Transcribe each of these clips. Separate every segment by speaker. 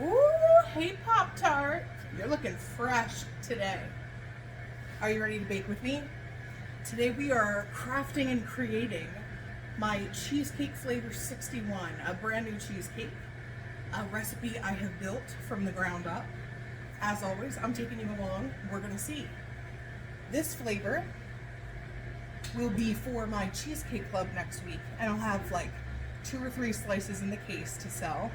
Speaker 1: Ooh, hey Pop-Tart. You're looking fresh today. Are you ready to bake with me? Today we are crafting and creating my Cheesecake Flavor 61, a brand new cheesecake, a recipe I have built from the ground up. As always, I'm taking you along. We're gonna see. This flavor will be for my Cheesecake Club next week, and I'll have like 2 or 3 slices in the case to sell.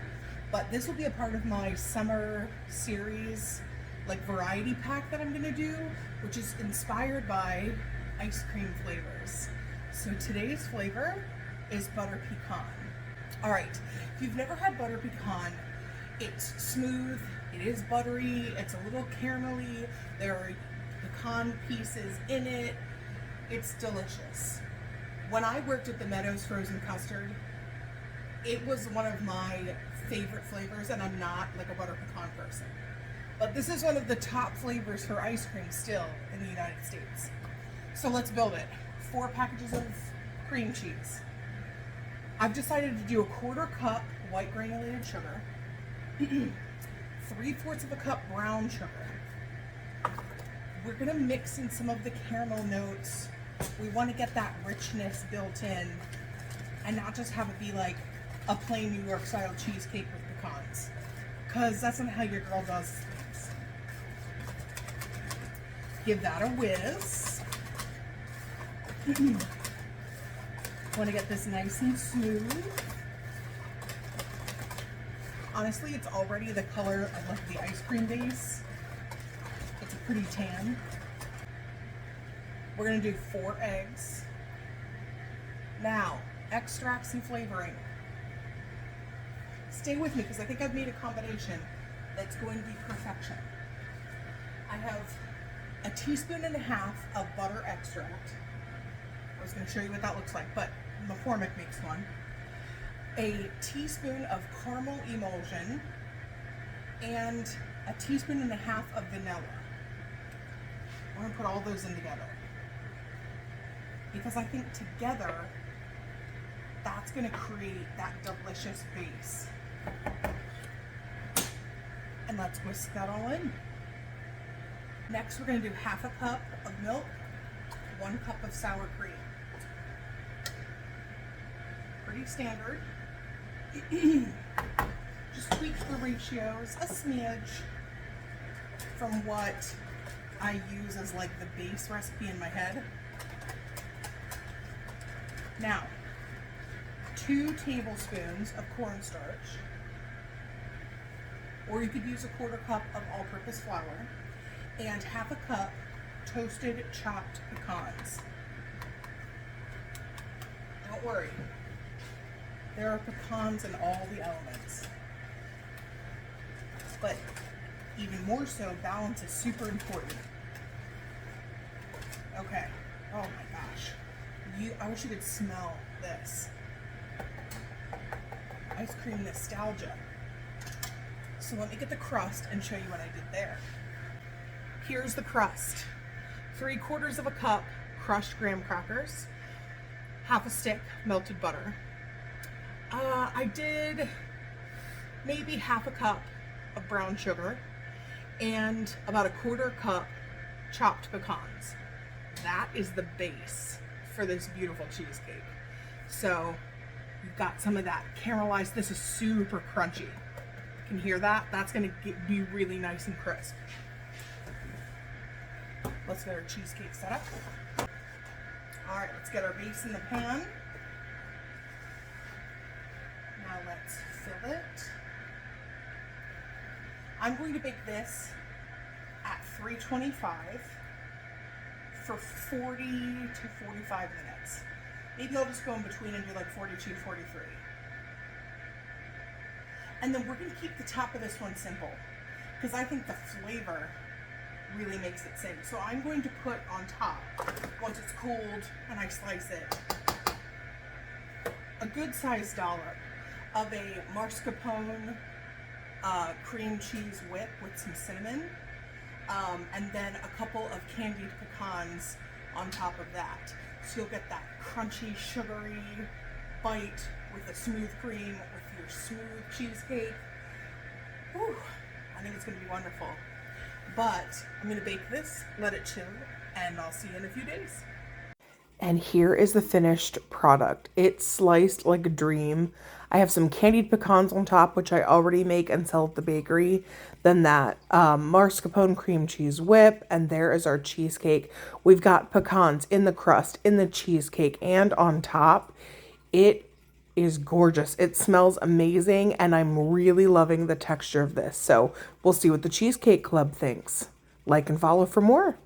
Speaker 1: But this will be a part of my summer series, like variety pack that I'm gonna do, which is inspired by ice cream flavors. So today's flavor is butter pecan. All right, if you've never had butter pecan, it's smooth, it is buttery, it's a little caramelly, there are pecan pieces in it, it's delicious. When I worked at the Meadows Frozen Custard, it was one of my favorite flavors, and I'm not like a butter pecan person. But this is one of the top flavors for ice cream still in the United States. So let's build it. 4 packages of cream cheese. I've decided to do a 1/4 cup white granulated sugar, 3/4 of a cup brown sugar. We're gonna mix in some of the caramel notes. We want to get that richness built in and not just have it be like a plain New York style cheesecake with pecans, because that's not how your girl does things. Give that a whiz. Want to get this nice and smooth. Honestly, it's already the color of like the ice cream base. It's a pretty tan. We're gonna do 4 eggs. Now, extracts and flavoring. Stay with me because I think I've made a combination that's going to be perfection. I have a 1.5 teaspoons of butter extract. I was going to show you what that looks like, but McCormick makes one. A teaspoon of caramel emulsion and a 1.5 teaspoons of vanilla. I'm going to put all those in together because I think together that's going to create that delicious base. And let's whisk that all in. Next, we're going to do 1/2 cup of milk, 1 cup of sour cream. Pretty standard. Just tweak the ratios a smidge from what I use as like the base recipe in my head. Now, 2 tablespoons of cornstarch, or you could use a 1/4 cup of all-purpose flour, and 1/2 cup toasted chopped pecans. Don't worry, there are pecans in all the elements, but even more so, balance is super important. Okay, oh my gosh, I wish you could smell this. Ice cream nostalgia. So let me get the crust and show you what I did there. Here's the crust. 3/4 of a cup crushed graham crackers, 1/2 stick melted butter. I did maybe 1/2 cup of brown sugar and about a 1/4 cup chopped pecans. That is the base for this beautiful cheesecake. So you've got some of that caramelized. This is super crunchy. Can you hear that? That's going to be really nice and crisp. Let's get our cheesecake set up. All right, let's get our base in the pan. Now let's fill it. I'm going to bake this at 325 for 40 to 45 minutes. Maybe I'll just go in between and do like 42, 43. And then we're going to keep the top of this one simple because I think the flavor really makes it sing. So I'm going to put on top, once it's cooled and I slice it, a good sized dollop of a mascarpone cream cheese whip with some cinnamon, and then a couple of candied pecans on top of that. So you'll get that crunchy, sugary bite with a smooth cream with your smooth cheesecake. Whew, I think it's going to be wonderful. But I'm going to bake this, let it chill, and I'll see you in a few days. And here is the finished product. It's sliced like a dream. I have some candied pecans on top, which I already make and sell at the bakery. Then that mascarpone cream cheese whip, and there is our cheesecake. We've got pecans in the crust, in the cheesecake, and on top. It is gorgeous. It smells amazing, and I'm really loving the texture of this. So we'll see what the Cheesecake Club thinks. Like and follow for more.